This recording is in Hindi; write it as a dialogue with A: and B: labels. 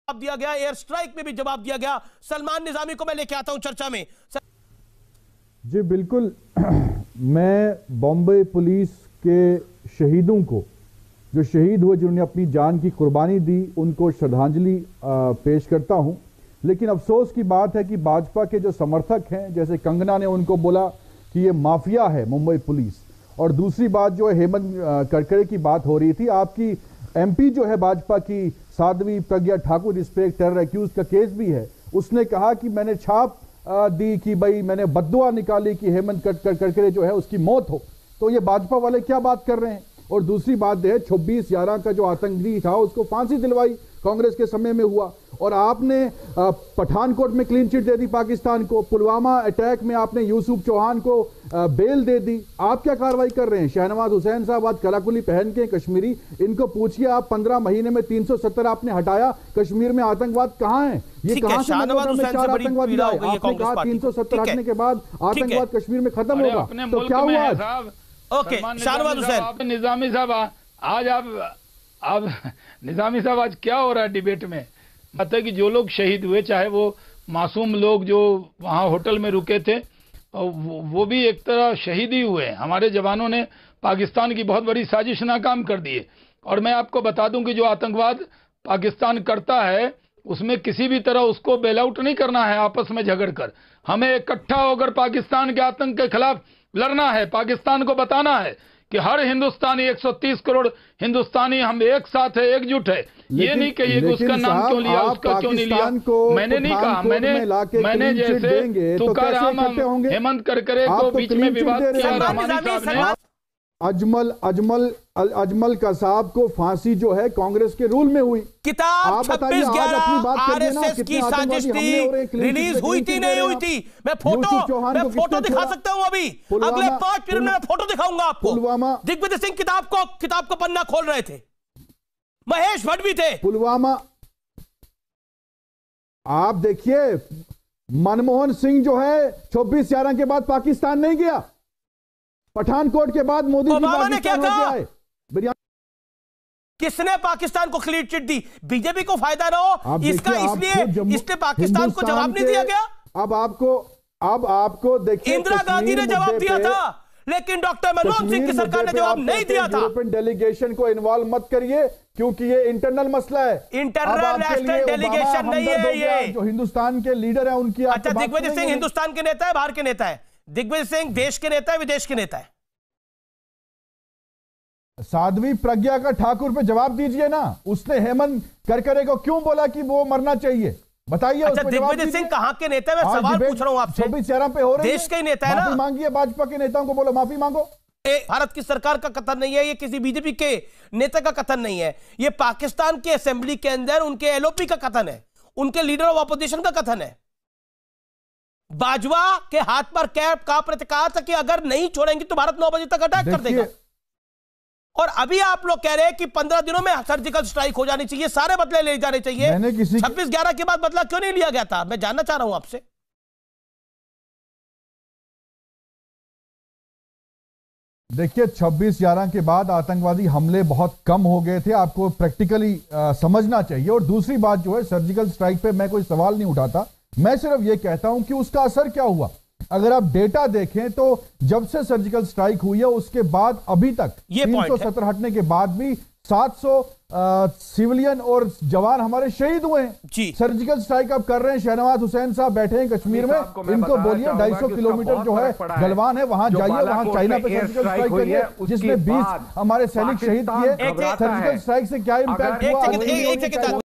A: जवाब दिया गया, एयर स्ट्राइक में भी जवाब दिया गया। सलमान निजामी को मैं लेके आता हूं चर्चा में।
B: जी बिल्कुल, मैं बॉम्बे पुलिस के शहीदों को, जो शहीद हुए, जिन्होंने अपनी जान की कुर्बानी दी, उनको श्रद्धांजलि पेश करता हूं। लेकिन अफसोस की बात है कि भाजपा के जो समर्थक हैं, जैसे कंगना ने उनको बोला कि ये माफिया है मुंबई पुलिस, और दूसरी बात जो है हेमंत करकरे की बात हो रही थी, आपकी एमपी जो है भाजपा की साध्वी प्रज्ञा ठाकुर, जिस पे एक टेरर एक्यूज का केस भी है, उसने कहा कि मैंने छाप दी कि भाई मैंने बद्दुआ निकाली कि हेमंत करकरे जो है उसकी मौत हो। तो ये भाजपा वाले क्या बात कर रहे हैं। और दूसरी बात है 26/11 का जो आतंकवादी था उसको फांसी दिलवाई कांग्रेस के समय में हुआ, और आपने पठानकोट में क्लीन चिट दे दी पाकिस्तान को, पुलवामा अटैक में आपने यूसुफ चौहान को बेल दे दी। आप क्या कार्रवाई कर रहे हैं। शहनवाज हुसैन साहब आज कलाकुली पहन के कश्मीरी, इनको पूछिए आप 15 महीने में 370 आपने हटाया, कश्मीर में आतंकवाद कहाँ है। ये कहां से आतंकवाद मिला है। आपने कहा 370 हटने के बाद आतंकवाद कश्मीर में खत्म होगा, तो क्या हुआ।
A: ओके, शहनवाज हुसैन।
C: निजामी साहब आज आप निजामी साहब आज क्या हो रहा है डिबेट में। पता है कि जो लोग शहीद हुए, चाहे वो मासूम लोग जो वहां होटल में रुके थे, वो भी एक तरह शहीद ही हुए। हमारे जवानों ने पाकिस्तान की बहुत बड़ी साजिश नाकाम कर दी है। और मैं आपको बता दूं कि जो आतंकवाद पाकिस्तान करता है, उसमें किसी भी तरह उसको बेल आउट नहीं करना है आपस में झगड़ कर। हमें इकट्ठा होकर पाकिस्तान के आतंक के खिलाफ लड़ना है। पाकिस्तान को बताना है कि हर हिंदुस्तानी, 130 करोड़ हिंदुस्तानी हम एक साथ है, एकजुट है। ये नहीं कहिए कि उसका नाम क्यों लिया, उसका क्यों नहीं लिया। मैंने नहीं कहा, मैंने जैसे तुकाराम हेमंत करकरे को बीच में विवाद किया, रहमानी साहब ने
B: अजमल का साहब को फांसी जो है कांग्रेस के रूल में हुई।
A: किताब 26/11 आरएसएस की साजिश थी, रिलीज हुई थी नहीं हुई थी। मैं फोटो दिखा सकता हूं अभी, अगले 5 मिनट में फोटो दिखाऊंगा आपको। दिग्विजय सिंह किताब को पन्ना खोल रहे थे, महेश भट्ट भी थे।
B: पुलवामा आप देखिए, मनमोहन सिंह जो है 26/11 के बाद पाकिस्तान नहीं गया। पठानकोट के बाद मोदी जी
A: ने क्या कहा। किसने पाकिस्तान को क्लीन चिट दी। बीजेपी को फायदा ना हो इसका, इसलिए पाकिस्तान को जवाब नहीं दिया गया।
B: अब आपको देखिए,
A: इंदिरा गांधी ने जवाब दिया था, लेकिन डॉक्टर मनमोहन सिंह की सरकार ने जवाब नहीं दिया था।
B: यूरोपियन डेलीगेशन को इन्वॉल्व मत करिए, क्योंकि ये इंटरनल मसला है।
A: इंटरनल नेशनल डेलीगेशन नहीं है ये।
B: जो हिंदुस्तान के लीडर है उनकी।
A: अच्छा, दिग्विजय सिंह हिंदुस्तान के नेता है, बाहर के नेता है। दिग्विजय सिंह देश के नेता है, विदेश के नेता है।
B: साध्वी प्रज्ञा का ठाकुर पे जवाब दीजिए ना। उसने हेमंत करकरे को क्यों बोला कि वो मरना चाहिए, बताइए।
A: अच्छा, दिग्विजय सिंह कहां के नेता है, मैं सवाल पूछ रहा हूं आपसे।
B: 26/11 पे हो रही है,
A: देश के ही नेता है ना।
B: माफी मांगिए, भाजपा के नेताओं को बोलो माफी मांगो।
A: भारत की सरकार का कथन नहीं है, ये किसी बीजेपी के नेता का कथन नहीं है, ये पाकिस्तान की असेंबली के अंदर उनके एलओपी का कथन है, उनके लीडर ऑफ ऑपोजिशन का कथन है। बाजवा के हाथ पर कैप कांप रहे थे, कहा था कि अगर नहीं छोड़ेंगे तो भारत 9 बजे तक अटैक कर देगा। और अभी आप लोग कह रहे हैं कि 15 दिनों में सर्जिकल स्ट्राइक हो जानी चाहिए, सारे बदले ले जाने चाहिए। 26/11 के बाद बदला क्यों नहीं लिया गया था, मैं जानना चाह रहा हूं आपसे।
B: देखिए, 26/11 के बाद आतंकवादी हमले बहुत कम हो गए थे, आपको प्रैक्टिकली समझना चाहिए। और दूसरी बात जो है, सर्जिकल स्ट्राइक पे मैं कोई सवाल नहीं उठाता, मैं सिर्फ ये कहता हूं कि उसका असर क्या हुआ। अगर आप डेटा देखें तो जब से सर्जिकल स्ट्राइक हुई है उसके बाद अभी तक 370 हटने के बाद भी 700 सिविलियन और जवान हमारे शहीद हुए हैं। सर्जिकल स्ट्राइक अब कर रहे हैं। शहनवाज हुसैन साहब बैठे हैं कश्मीर में, इनको बोलिए 250 किलोमीटर जो है गलवान है, वहां जाइए, वहां चाइना पे सर्जिकल स्ट्राइक करिए, जिसमें 20 हमारे सैनिक शहीद किए। सर्जिकल स्ट्राइक से क्या इंपैक्ट हुआ।